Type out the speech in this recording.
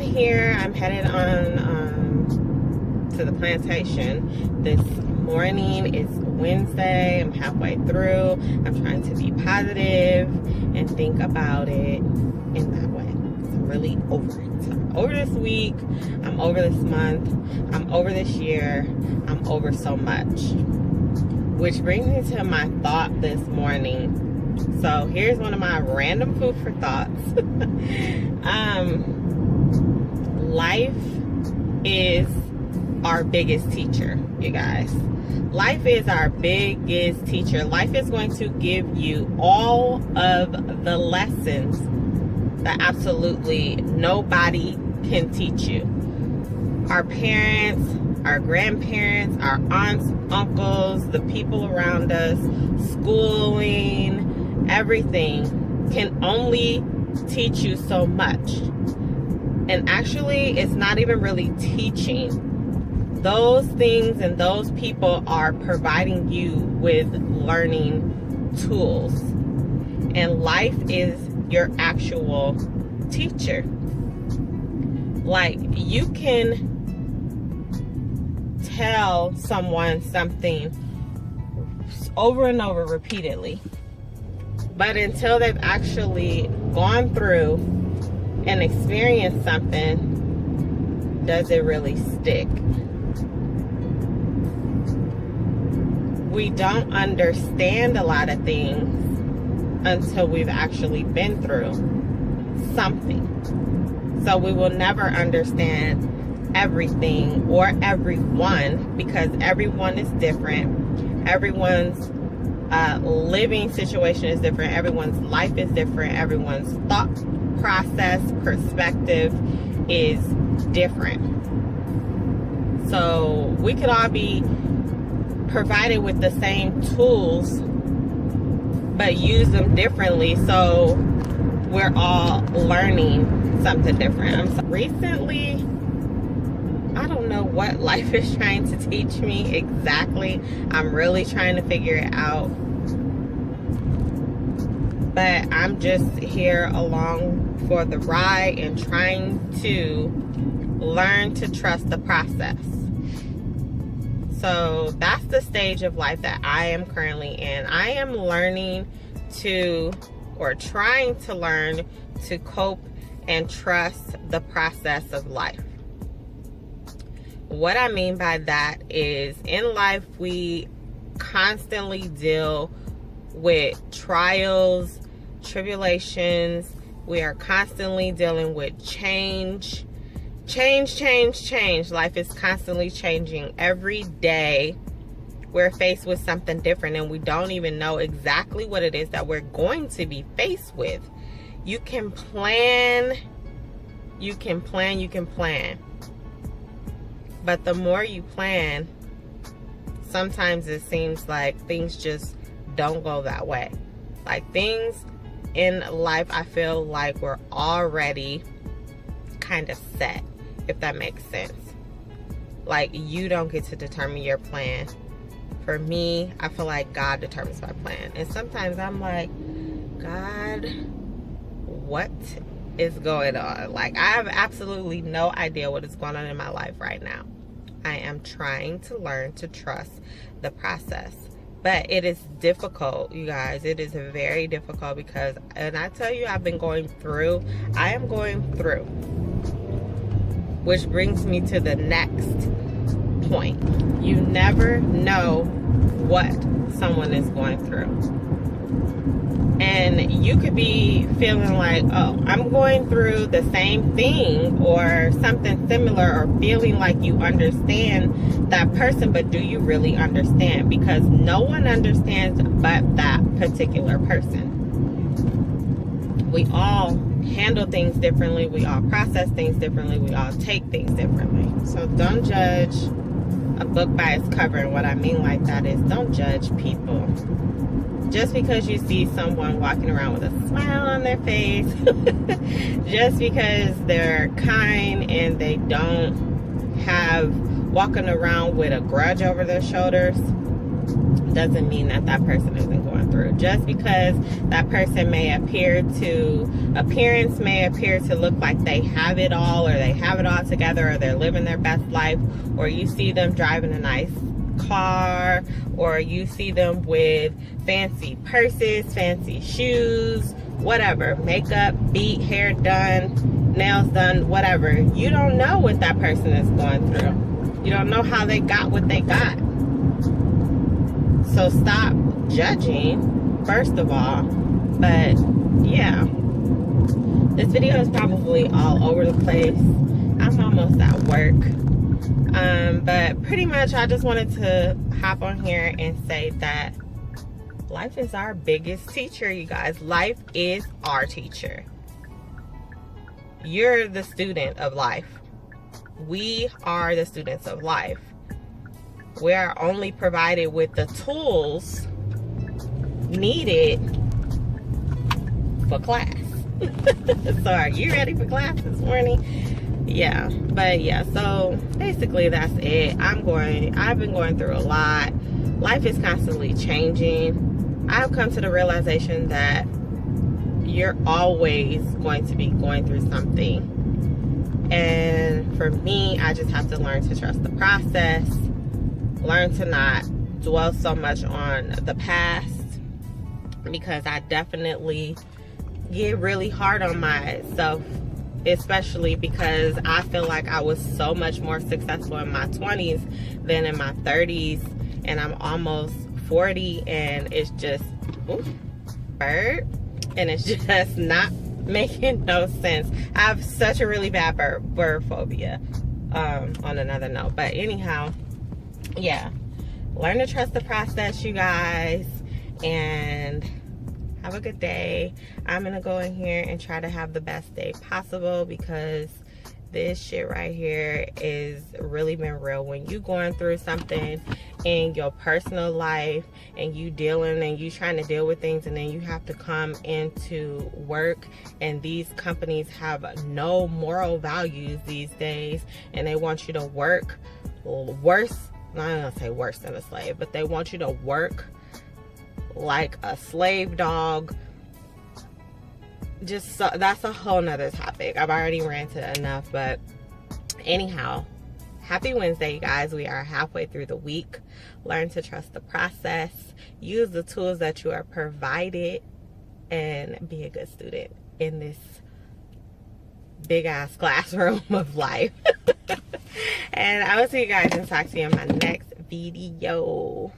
here. I'm headed on to the plantation this morning. It's Wednesday. I'm halfway through. I'm trying to be positive and think about it in that way. I'm really over it. I'm over this week. I'm over this month. I'm over this year. I'm over so much. Which brings me to my thought this morning. So here's one of my random food for thoughts. Life is our biggest teacher, you guys. Life is our biggest teacher. Life is going to give you all of the lessons that absolutely nobody can teach you. Our parents, our grandparents, our aunts, uncles, the people around us, schooling, everything can only teach you so much. And actually, it's not even really teaching. Those things and those people are providing you with learning tools. And life is your actual teacher. Like, you can tell someone something over and over repeatedly, but until they've actually gone through and experienced something, does it really stick? We don't understand a lot of things until we've actually been through something. So we will never understand everything or everyone, because everyone is different. Everyone's living situation is different. Everyone's life is different. Everyone's thought process, perspective is different. So we could all be provided with the same tools, but use them differently. So we're all learning something different. Recently, I don't know what life is trying to teach me exactly. I'm really trying to figure it out. But I'm just here along for the ride and trying to learn to trust the process. So that's the stage of life that I am currently in. I am learning to, or trying to learn to cope and trust the process of life. What I mean by that is, in life we constantly deal with trials, tribulations. We are constantly dealing with change. Life is constantly changing. Every day we're faced with something different, and we don't even know exactly what it is that we're going to be faced with. You can plan. But the more you plan, sometimes it seems like things just don't go that way. Like, things in life, I feel like we're already kind of set, if that makes sense. Like, you don't get to determine your plan. For me, I feel like God determines my plan. And sometimes I'm like, God, what is going on? Like, I have absolutely no idea what is going on in my life right now. I am trying to learn to trust the process. But it is difficult, you guys. It is very difficult because, and I tell you, I am going through. Which brings me to the next point. You never know what someone is going through. And you could be feeling like, oh, I'm going through the same thing or something similar, or feeling like you understand that person, but do you really understand? Because no one understands but that particular person. We all handle things differently. We all process things differently. We all take things differently. So don't judge a book by its cover. And what I mean like that is, don't judge people. Just because you see someone walking around with a smile on their face, just because they're kind and they don't have walking around with a grudge over their shoulders, doesn't mean that that person isn't going going through. Just because that person appearance may appear to look like they have it all, or they have it all together, or they're living their best life, or you see them driving a nice car, or you see them with fancy purses, fancy shoes, whatever, makeup, beat, hair done, nails done, whatever. You don't know what that person is going through. You don't know how they got what they got. So stop judging, first of all. But yeah, this video is probably all over the place. I'm almost at work. But pretty much I just wanted to hop on here and say that life is our biggest teacher, you guys. Life is our teacher. You're the student of life. We are the students of life. We are only provided with the tools needed for class. So are you ready for class this morning? Yeah, but yeah, so basically that's it. I've been going through a lot. Life is constantly changing. I've come to the realization that you're always going to be going through something. And for me, I just have to learn to trust the process. Learn to not dwell so much on the past, because I definitely get really hard on myself, especially because I feel like I was so much more successful in my 20s than in my 30s, and I'm almost 40, and it's just and it's just not making no sense. I have such a really bad bird phobia, on another note. But anyhow, yeah, learn to trust the process, you guys, and have a good day. I'm gonna go in here and try to have the best day possible, because this shit right here is really been real. When you going through something in your personal life, and you trying to deal with things, and then you have to come into work, and these companies have no moral values these days, and they want you to work worse. I'm not gonna say worse than a slave, but they want you to work like a slave dog. Just so, that's a whole nother topic. I've already ranted enough, but anyhow, happy Wednesday, you guys. We are halfway through the week. Learn to trust the process. Use the tools that you are provided, and be a good student in this big ass classroom of life. And I will see you guys and talk to you in my next video.